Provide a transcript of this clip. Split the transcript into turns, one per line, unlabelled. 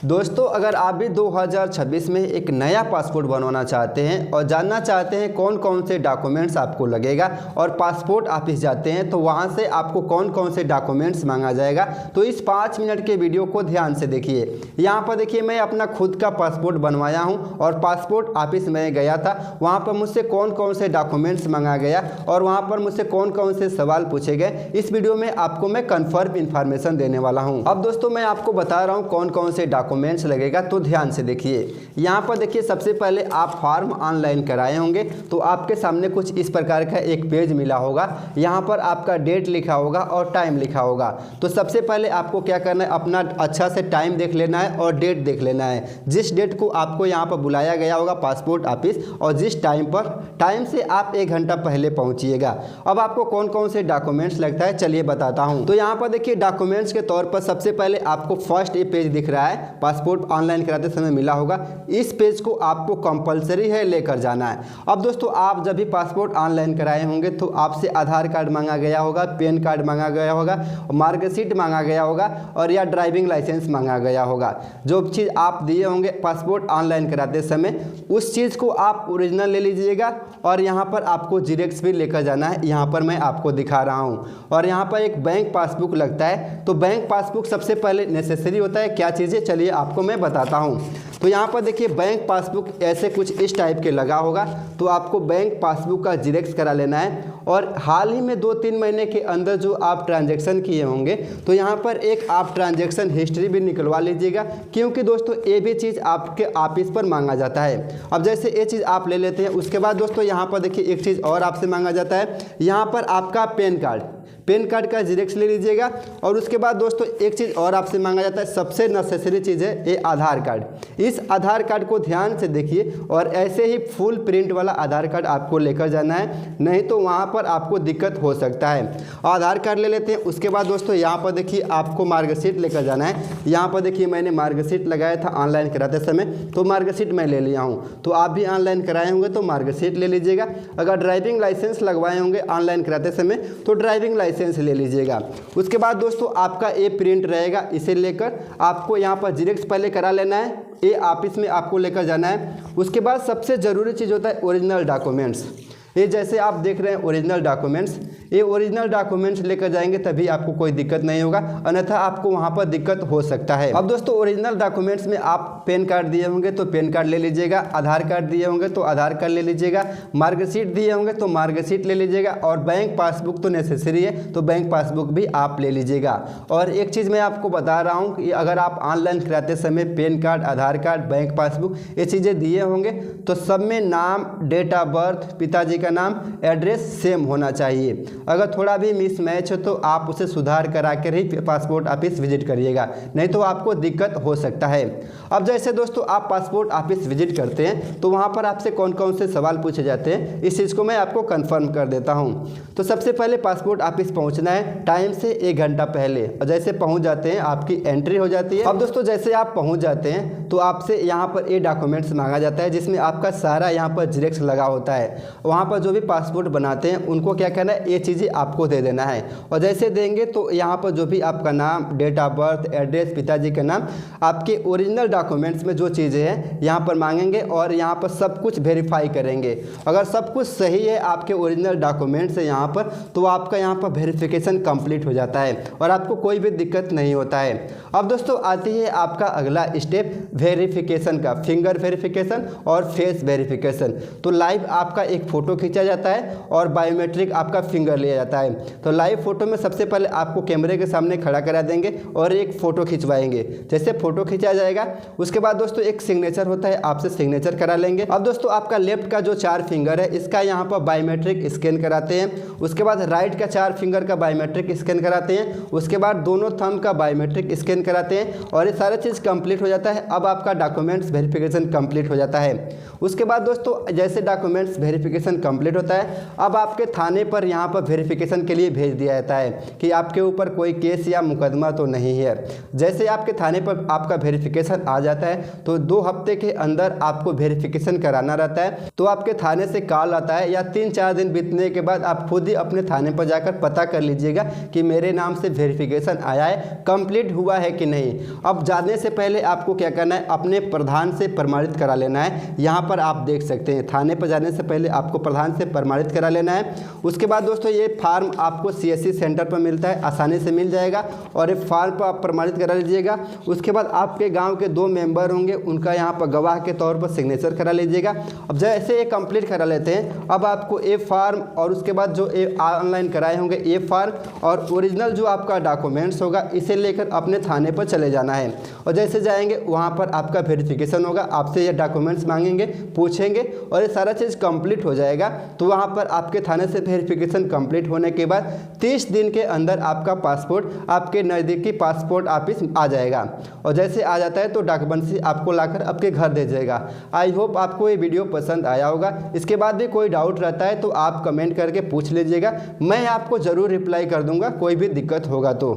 दोस्तों, अगर आप भी 2026 में एक नया पासपोर्ट बनवाना चाहते हैं और जानना चाहते हैं कौन कौन से डॉक्यूमेंट्स आपको लगेगा और पासपोर्ट ऑफिस जाते हैं तो वहां से आपको कौन कौन से डॉक्यूमेंट्स मांगा जाएगा, तो इस 5 मिनट के वीडियो को ध्यान से देखिए। यहाँ पर देखिए, मैं अपना खुद का पासपोर्ट बनवाया हूँ और पासपोर्ट ऑफिस में गया था। वहाँ पर मुझसे कौन कौन से डॉक्यूमेंट्स मांगा गया और वहाँ पर मुझसे कौन कौन से सवाल पूछे गए, इस वीडियो में आपको मैं कन्फर्म इन्फॉर्मेशन देने वाला हूँ। अब दोस्तों, मैं आपको बता रहा हूँ कौन कौन से डॉक्यूमेंट्स लगेगा, तो ध्यान से देखिए। यहाँ पर देखिए, सबसे पहले आप फॉर्म ऑनलाइन कराए होंगे तो आपके सामने कुछ इस प्रकार का एक पेज मिला होगा। यहाँ पर आपका डेट लिखा होगा और टाइम लिखा होगा। तो सबसे पहले आपको क्या करना है, अपना अच्छा से टाइम देख लेना है और डेट देख लेना है। जिस डेट को आपको यहाँ पर बुलाया गया होगा पासपोर्ट ऑफिस और जिस टाइम से आप 1 घंटा पहले पहुँचिएगा। अब आपको कौन कौन से डॉक्यूमेंट्स लगता है, चलिए बताता हूँ। तो यहाँ पर देखिए, डॉक्यूमेंट्स के तौर पर सबसे पहले आपको फर्स्ट ये पेज दिख रहा है, पासपोर्ट ऑनलाइन कराते समय मिला होगा। इस पेज को आपको कंपलसरी है लेकर जाना है। अब दोस्तों, आप जब भी पासपोर्ट ऑनलाइन कराए होंगे तो आपसे आधार कार्ड मांगा गया होगा, पैन कार्ड मांगा गया होगा, मार्कशीट मांगा गया होगा और या ड्राइविंग लाइसेंस मांगा गया होगा। जो चीज़ आप दिए होंगे पासपोर्ट ऑनलाइन कराते समय, उस चीज़ को आप ओरिजिनल ले लीजिएगा और यहाँ पर आपको जीरेक्स भी लेकर जाना है। यहाँ पर मैं आपको दिखा रहा हूँ। और यहाँ पर एक बैंक पासबुक लगता है, तो बैंक पासबुक सबसे पहले नेसेसरी होता है। क्या चीज़ें, चलिए आपको मैं बताता हूँ। तो यहाँ पर देखिए, बैंक पासबुक ऐसे कुछ इस टाइप के लगा होगा, तो आपको बैंक पासबुक का जीरेक्स करा लेना है। और हाल ही में 2-3 महीने के अंदर जो आप ट्रांजैक्शन किए होंगे तो यहाँ पर एक आप ट्रांजैक्शन हिस्ट्री भी निकलवा लीजिएगा, क्योंकि दोस्तों ये भी चीज़ आपके ऑफिस पर मांगा जाता है। अब जैसे ये चीज़ आप ले लेते हैं, उसके बाद दोस्तों यहाँ पर देखिए एक चीज़ और आपसे मांगा जाता है। यहाँ पर आपका पैन कार्ड का जीरेक्स ले लीजिएगा। और उसके बाद दोस्तों एक चीज़ और आपसे मांगा जाता है, सबसे नेसेसरी चीज़ है ये आधार कार्ड। इस आधार कार्ड को ध्यान से देखिए और ऐसे ही फुल प्रिंट वाला आधार कार्ड आपको लेकर जाना है, नहीं तो वहाँ पर आपको दिक्कत हो सकता है। आधार कार्ड ले लेते हैं। उसके बाद दोस्तों यहाँ पर देखिए, आपको मार्कशीट लेकर जाना है। यहाँ पर देखिए, मैंने मार्कशीट लगाया था ऑनलाइन कराते समय, तो मार्कशीट मैं ले लिया हूँ। तो आप भी ऑनलाइन कराए होंगे तो मार्कशीट ले लीजिएगा। अगर ड्राइविंग लाइसेंस लगवाए होंगे ऑनलाइन कराते समय तो ड्राइविंग लाइसेंस ले लीजिएगा। उसके बाद दोस्तों आपका ये प्रिंट रहेगा, इसे लेकर आपको यहाँ पर जीरेक्स पहले करा लेना है। ये ऑफिस में आपको लेकर जाना है। उसके बाद सबसे ज़रूरी चीज़ होता है ओरिजिनल डॉक्यूमेंट्स। ये जैसे आप देख रहे हैं ओरिजिनल डॉक्यूमेंट्स, ये ओरिजिनल डॉक्यूमेंट्स लेकर जाएंगे तभी आपको कोई दिक्कत नहीं होगा, अन्यथा आपको वहाँ पर दिक्कत हो सकता है। अब दोस्तों, ओरिजिनल डॉक्यूमेंट्स में आप पैन कार्ड दिए होंगे तो पैन कार्ड ले लीजिएगा, आधार कार्ड दिए होंगे तो आधार कार्ड ले लीजिएगा, मार्कशीट दिए होंगे तो मार्कशीट ले लीजिएगा और बैंक पासबुक तो नेसेसरी है तो बैंक पासबुक भी आप ले लीजिएगा। और एक चीज़ मैं आपको बता रहा हूँ कि अगर आप ऑनलाइन कराते समय पैन कार्ड, आधार कार्ड, बैंक पासबुक ये चीज़ें दिए होंगे तो सब में नाम, डेट ऑफ बर्थ, पिताजी का नाम, एड्रेस सेम होना चाहिए। अगर थोड़ा भी मिसमैच हो तो आप उसे सुधार करा कर ही पासपोर्ट ऑफिस विजिट करिएगा, नहीं तो आपको दिक्कत हो सकता है। अब जैसे दोस्तों आप पासपोर्ट ऑफिस विजिट करते हैं तो वहाँ पर आपसे कौन कौन से सवाल पूछे जाते हैं, इस चीज़ को मैं आपको कंफर्म कर देता हूँ। तो सबसे पहले पासपोर्ट ऑफिस पहुँचना है टाइम से 1 घंटा पहले, और जैसे पहुँच जाते हैं आपकी एंट्री हो जाती है। अब दोस्तों जैसे आप पहुँच जाते हैं तो आपसे यहाँ पर ये डॉक्यूमेंट्स मांगा जाता है, जिसमें आपका सारा यहाँ पर जीरेक्स लगा होता है। वहाँ पर जो भी पासपोर्ट बनाते हैं उनको क्या करना है, ये चीज़ें आपको दे देना है। और जैसे देंगे तो यहाँ पर जो भी आपका नाम, डेट ऑफ बर्थ, एड्रेस, पिताजी का नाम, आपके ओरिजिनल डॉक्यूमेंट्स में जो चीज़ें हैं यहाँ पर मांगेंगे और यहाँ पर सब कुछ वेरीफाई करेंगे। अगर सब कुछ सही है आपके ओरिजिनल डॉक्यूमेंट्स है यहाँ पर, तो आपका यहाँ पर वेरिफिकेशन कंप्लीट हो जाता है और आपको कोई भी दिक्कत नहीं होता है। अब दोस्तों आती है आपका अगला स्टेप वेरिफिकेशन का, फिंगर वेरिफिकेशन और फेस वेरिफिकेशन। तो लाइव आपका एक फ़ोटो खींचा जाता है और बायोमेट्रिक आपका फिंगर लिया जाता है। तो लाइव फोटो में सबसे पहले आपको कैमरे के सामने खड़ा करा देंगे और एक फ़ोटो खिंचवाएंगे। जैसे फ़ोटो खींचा जाएगा उसके बाद दोस्तों एक सिग्नेचर होता है, आपसे सिग्नेचर करा लेंगे। अब दोस्तों आपका लेफ्ट का जो 4 फिंगर है इसका यहाँ पर बायोमेट्रिक स्कैन कराते हैं। उसके बाद राइट का 4 फिंगर का बायोमेट्रिक स्कैन कराते हैं। उसके बाद दोनों थंब का बायोमेट्रिक स्कैन कराते हैं और ये सारा चीज़ कंप्लीट हो जाता है। अब अब आपका डॉक्यूमेंट्स वेरिफिकेशन कंप्लीट हो जाता है। उसके बाद दोस्तों जैसे डॉक्यूमेंट्स वेरिफिकेशन कंप्लीट होता है, अब आपके थाने पर यहाँ पर वेरिफिकेशन के लिए भेज दिया जाता है कि आपके ऊपर कोई केस या मुकदमा तो नहीं है। जैसे आपके थाने पर आपका वेरिफिकेशन आ जाता है तो 2 हफ्ते के अंदर आपको वेरिफिकेशन कराना रहता है। तो आपके थाने से कॉल आता है या 3-4 दिन बीतने के बाद आप खुद ही अपने थाने पर जाकर पता कर लीजिएगा कि मेरे नाम से वेरिफिकेशन आया है, कंप्लीट हुआ है कि नहीं। अब जाने से पहले आपको क्या करना है, अपने प्रधान से प्रमाणित करा लेना है। यहाँ पर आप देख सकते हैं थाने पर जाने से पहले आपको प्रधान से प्रमाणित करा लेना है। उसके बाद दोस्तों ये फार्म आपको CSC सेंटर पर मिलता है, आसानी से मिल जाएगा और ये फार्म पर आप प्रमाणित करा लीजिएगा। उसके बाद आपके गांव के 2 मेंबर होंगे, उनका यहाँ पर गवाह के तौर पर सिग्नेचर करा लीजिएगा। अब जैसे ये कंप्लीट करा लेते हैं, अब आपको ये फार्म और उसके बाद जो ऑनलाइन कराए होंगे ये फार्म और ओरिजिनल जो आपका डॉक्यूमेंट्स होगा इसे लेकर अपने थाने पर चले जाना है। और जैसे जाएंगे वहाँ पर आपका वेरिफिकेशन होगा, आपसे ये डॉक्यूमेंट्स मांगेंगे, पूछेंगे और ये सारा चीज़ कंप्लीट हो जाएगा। तो वहाँ पर आपके थाने से वेरिफिकेशन कंप्लीट होने के बाद 30 दिन के अंदर आपका पासपोर्ट आपके नज़दीकी पासपोर्ट ऑफिस आ जाएगा। और जैसे आ जाता है तो डॉक्यूमेंट्स आपको लाकर आपके घर दे जाएगा। आई होप आपको ये वीडियो पसंद आया होगा। इसके बाद भी कोई डाउट रहता है तो आप कमेंट करके पूछ लीजिएगा, मैं आपको ज़रूर रिप्लाई कर दूंगा कोई भी दिक्कत होगा तो।